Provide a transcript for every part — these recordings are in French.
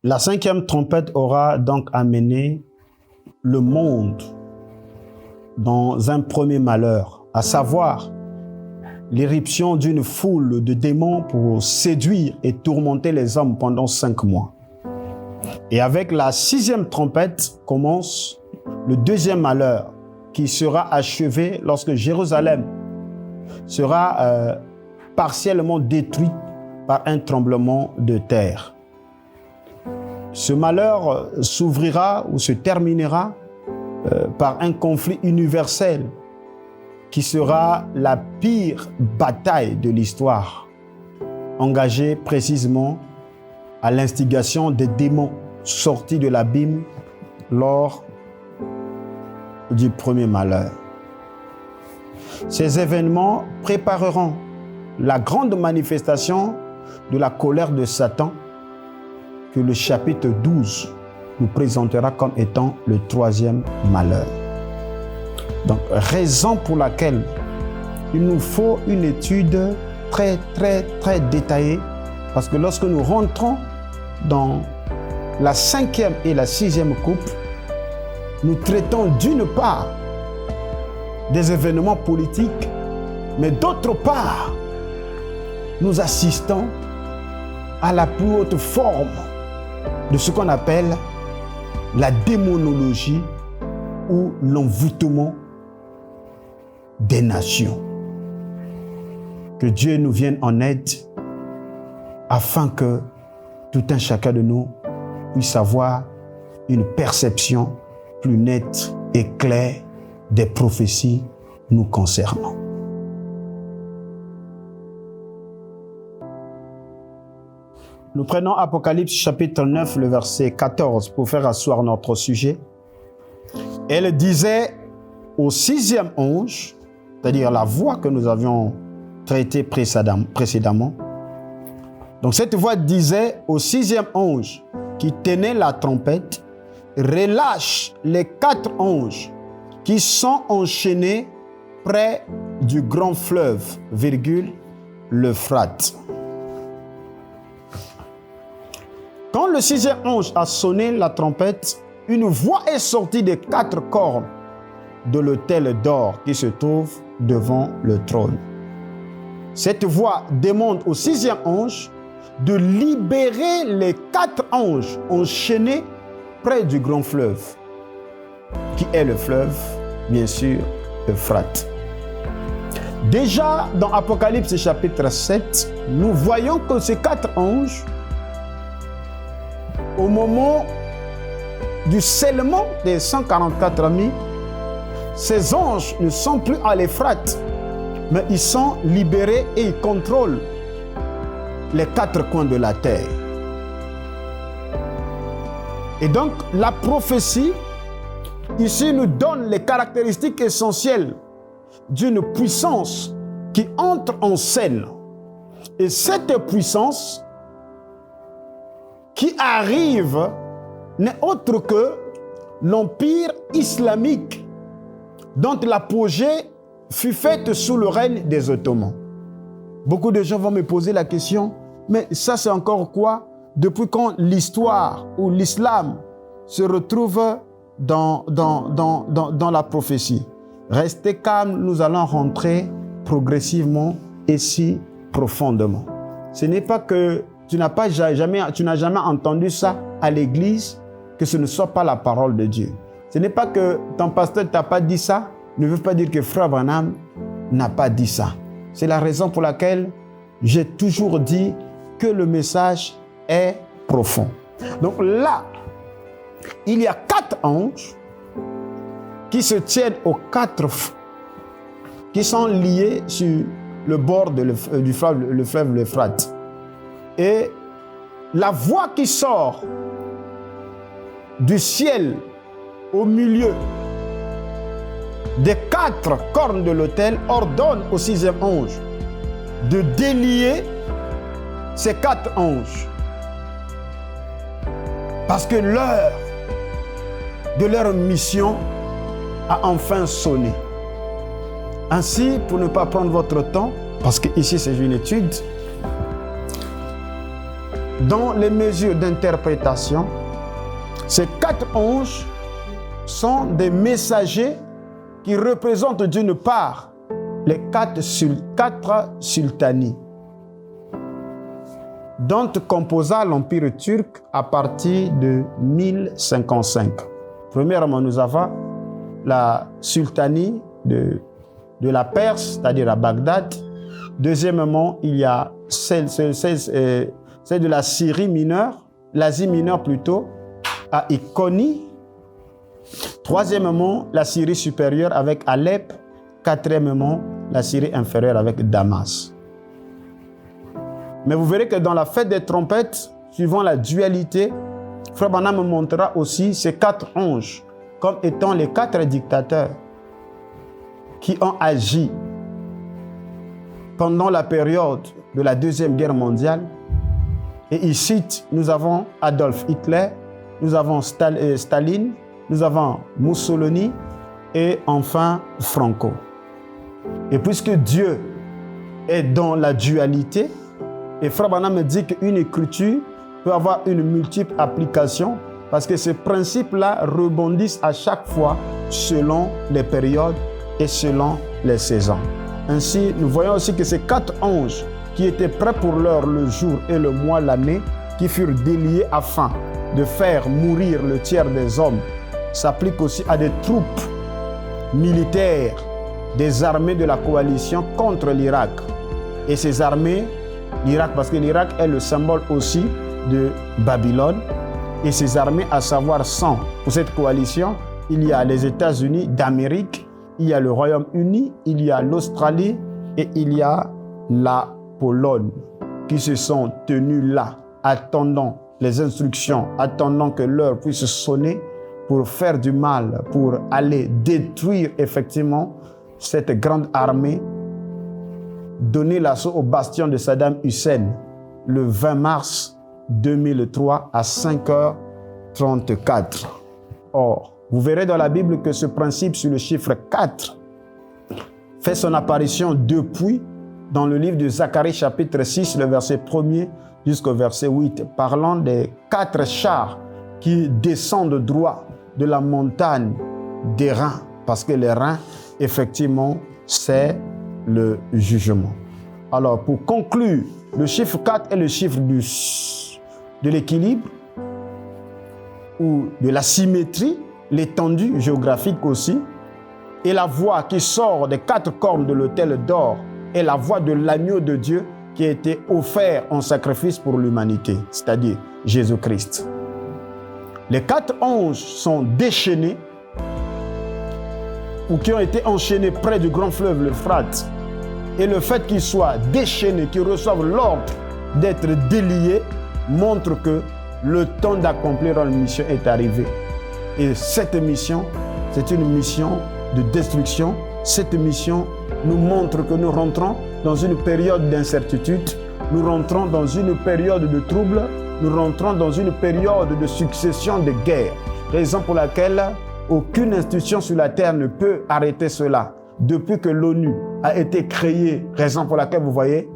La cinquième trompette aura donc amené le monde dans un premier malheur, à savoir l'irruption d'une foule de démons pour séduire et tourmenter les hommes pendant 5 mois. Et avec la sixième trompette commence le deuxième malheur qui sera achevé lorsque Jérusalem sera partiellement détruite par un tremblement de terre. Ce malheur s'ouvrira ou se terminera par un conflit universel qui sera la pire bataille de l'histoire, engagée précisément à l'instigation des démons sortis de l'abîme lors du premier malheur. Ces événements prépareront la grande manifestation de la colère de Satan que le chapitre 12 nous présentera comme étant le troisième malheur. Donc, raison pour laquelle il nous faut une étude très détaillée, parce que lorsque nous rentrons dans la cinquième et la sixième coupe, nous traitons d'une part des événements politiques, mais d'autre part, nous assistons à la plus haute forme de ce qu'on appelle la démonologie ou l'envoûtement des nations. Que Dieu nous vienne en aide afin que tout un chacun de nous puisse avoir une perception plus nette et claire des prophéties nous concernant. Nous prenons Apocalypse chapitre 9, le verset 14 pour faire asseoir notre sujet. Elle disait au sixième ange, c'est-à-dire la voix que nous avions traitée précédemment. Donc cette voix disait au sixième ange qui tenait la trompette, relâche les 4 anges qui sont enchaînés près du grand fleuve, l'Euphrate. Quand le sixième ange a sonné la trompette, une voix est sortie des 4 cornes de l'autel d'or qui se trouve devant le trône. Cette voix demande au sixième ange de libérer les 4 anges enchaînés près du grand fleuve, qui est le fleuve, bien sûr, Euphrate. Déjà dans Apocalypse chapitre 7, nous voyons que ces 4 anges, au moment du scellement des 144 amis, ces anges ne sont plus à l'Euphrate, mais ils sont libérés et ils contrôlent les 4 coins de la terre. Et donc, la prophétie, ici, nous donne les caractéristiques essentielles d'une puissance qui entre en scène. Et cette puissance qui arrive n'est autre que l'empire islamique dont l'apogée fut faite sous le règne des Ottomans. Beaucoup de gens vont me poser la question, mais ça c'est encore quoi? Depuis quand l'histoire ou l'islam se retrouve dans la prophétie? Restez calme, nous allons rentrer progressivement et si profondément. Ce n'est pas que tu n'as jamais entendu ça à l'église, que ce ne soit pas la parole de Dieu. Ce n'est pas que ton pasteur ne t'a pas dit ça, ne veut pas dire que Frère Branham n'a pas dit ça. C'est la raison pour laquelle j'ai toujours dit que le message est profond. Donc là, il y a 4 anges qui se tiennent aux 4 qui sont liés sur le bord du fleuve, le fleuve l'Euphrate. Et la voix qui sort du ciel au milieu des 4 cornes de l'autel ordonne au 6e ange de délier ces 4 anges. Parce que l'heure de leur mission a enfin sonné. Ainsi, pour ne pas prendre votre temps, parce que ici c'est une étude, dans les mesures d'interprétation, ces 4 anges sont des messagers qui représentent d'une part les 4 sultanies dont composa l'Empire turc à partir de 1055. Premièrement, nous avons la sultanie de la Perse, c'est-à-dire à Bagdad. Deuxièmement, il y a celle de la Syrie mineure, l'Asie mineure plutôt, à Icônie. Troisièmement, la Syrie supérieure avec Alep. Quatrièmement, la Syrie inférieure avec Damas. Mais vous verrez que dans la fête des trompettes, suivant la dualité, Frère Branham montrera aussi ces 4 anges comme étant les 4 dictateurs qui ont agi pendant la période de la Deuxième Guerre mondiale. Et ici, nous avons Adolf Hitler, nous avons Staline, nous avons Mussolini et enfin Franco. Et puisque Dieu est dans la dualité, et Frère Branham dit qu'une écriture peut avoir une multiple application parce que ces principes-là rebondissent à chaque fois selon les périodes et selon les saisons. Ainsi, nous voyons aussi que ces 4 anges qui étaient prêts pour l'heure, le jour et le mois, l'année, qui furent déliés afin de faire mourir le tiers des hommes, s'appliquent aussi à des troupes militaires des armées de la coalition contre l'Irak. Et ces armées, l'Irak, parce que l'Irak est le symbole aussi de Babylone, et ces armées, à savoir 100 pour cette coalition, il y a les États-Unis d'Amérique, il y a le Royaume-Uni, il y a l'Australie et il y a la Pologne qui se sont tenus là, attendant les instructions, attendant que l'heure puisse sonner pour faire du mal, pour aller détruire effectivement cette grande armée, donner l'assaut au bastion de Saddam Hussein le 20 mars 2003 à 5h34. Or, vous verrez dans la Bible que ce principe sur le chiffre 4 fait son apparition depuis dans le livre de Zacharie chapitre 6, le verset 1er jusqu'au verset 8, parlant des 4 chars qui descendent droit de la montagne des reins, parce que les reins, effectivement, c'est le jugement. Alors, pour conclure, le chiffre 4 est le chiffre de l'équilibre ou de la symétrie, l'étendue géographique aussi, et la voix qui sort des 4 cornes de l'autel d'or est la voix de l'agneau de Dieu qui a été offert en sacrifice pour l'humanité, c'est-à-dire Jésus-Christ. Les 4 anges sont déchaînés ou qui ont été enchaînés près du grand fleuve l'Euphrate. Et le fait qu'ils soient déchaînés, qu'ils reçoivent l'ordre d'être déliés, montre que le temps d'accomplir une mission est arrivé. Et cette mission, c'est une mission de destruction. Cette mission nous montre que nous rentrons dans une période d'incertitude, nous rentrons dans une période de trouble, nous rentrons dans une période de succession de guerres. Raison pour laquelle aucune institution sur la terre ne peut arrêter cela. Depuis que l'ONU a été créée, raison pour laquelle vous voyez,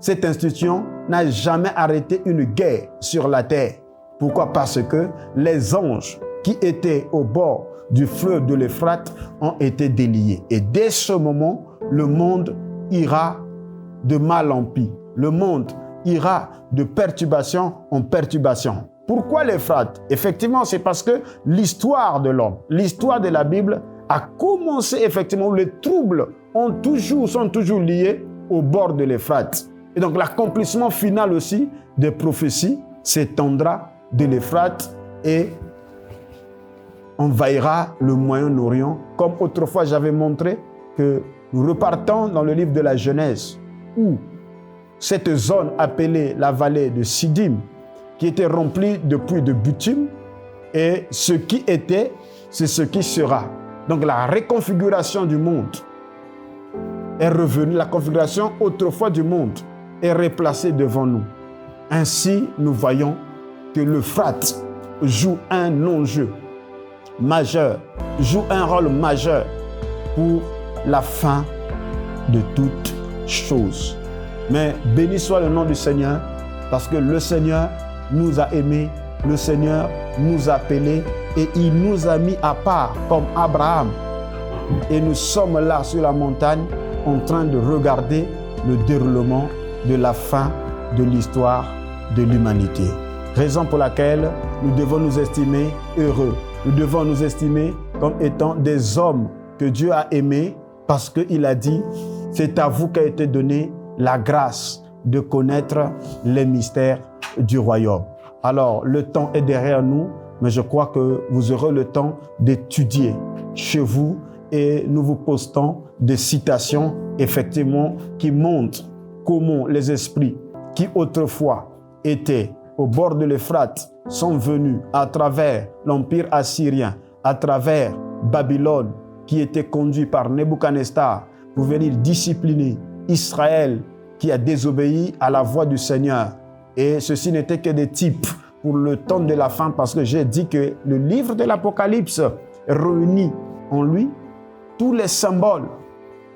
cette institution n'a jamais arrêté une guerre sur la terre. Pourquoi? Parce que les anges qui étaient au bord du fleuve de l'Euphrate ont été déliés. Et dès ce moment, le monde ira de mal en pis. Le monde ira de perturbation en perturbation. Pourquoi l'Euphrate? Effectivement, c'est parce que l'histoire de l'homme, l'histoire de la Bible a commencé effectivement où les troubles sont toujours liés au bord de l'Euphrate. Et donc l'accomplissement final aussi des prophéties s'étendra de l'Euphrate et envahira le Moyen-Orient, comme autrefois j'avais montré que nous repartons dans le livre de la Genèse, où cette zone appelée la vallée de Siddim, qui était remplie de pluie de bitume, et ce qui était, c'est ce qui sera. Donc la reconfiguration du monde est revenue, la configuration autrefois du monde est replacée devant nous. Ainsi, nous voyons que l'Euphrate joue un enjeu majeur, joue un rôle majeur pour la fin de toutes choses. Mais béni soit le nom du Seigneur, Parce que le Seigneur nous a aimés, le Seigneur nous a appelés et il nous a mis à part comme Abraham. Et nous sommes là sur la montagne en train de regarder le déroulement de la fin de l'histoire de l'humanité. Raison pour laquelle nous devons nous estimer heureux. Nous devons nous estimer comme étant des hommes que Dieu a aimés parce qu'il a dit « C'est à vous qu'a été donnée la grâce de connaître les mystères du royaume. » Alors, le temps est derrière nous, mais je crois que vous aurez le temps d'étudier chez vous et nous vous postons des citations, effectivement, qui montrent comment les esprits qui autrefois étaient au bord de l'Euphrate sont venus à travers l'empire assyrien, à travers Babylone, qui était conduit par Nebuchadnezzar pour venir discipliner Israël qui a désobéi à la voix du Seigneur. Et ceci n'était que des types pour le temps de la fin, parce que j'ai dit que le livre de l'Apocalypse réunit en lui tous les symboles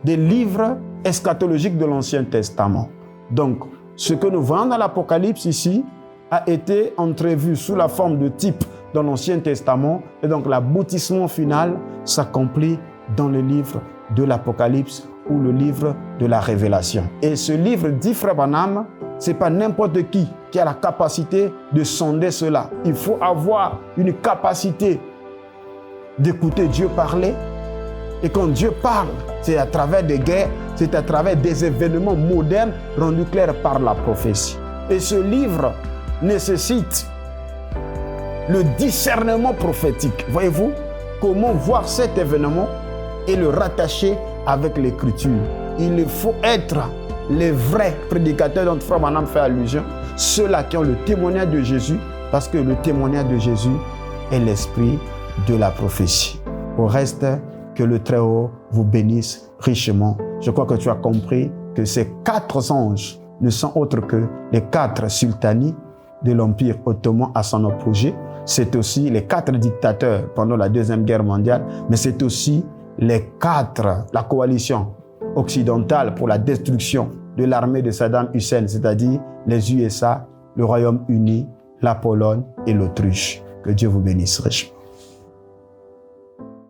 des livres eschatologiques de l'Ancien Testament. Donc, ce que nous voyons dans l'Apocalypse ici a été entrevu sous la forme de type dans l'Ancien Testament, et donc l'aboutissement final s'accomplit dans le livre de l'Apocalypse ou le livre de la Révélation. Et ce livre, dit Frère Branham, ce n'est pas n'importe qui a la capacité de sonder cela. Il faut avoir une capacité d'écouter Dieu parler. Et quand Dieu parle, c'est à travers des guerres, c'est à travers des événements modernes rendus clairs par la prophétie. Et ce livre nécessite le discernement prophétique. Voyez-vous comment voir cet événement et le rattacher avec l'Écriture. Il faut être les vrais prédicateurs dont Frère Branham fait allusion, ceux-là qui ont le témoignage de Jésus, parce que le témoignage de Jésus est l'esprit de la prophétie. Au reste, que le Très-Haut vous bénisse richement. Je crois que tu as compris que ces 4 anges ne sont autres que les 4 sultanies de l'Empire ottoman à son apogée. C'est aussi les 4 dictateurs pendant la Deuxième Guerre mondiale, mais c'est aussi la coalition occidentale pour la destruction de l'armée de Saddam Hussein, c'est-à-dire les USA, le Royaume-Uni, la Pologne et l'Autriche. Que Dieu vous bénisse richement.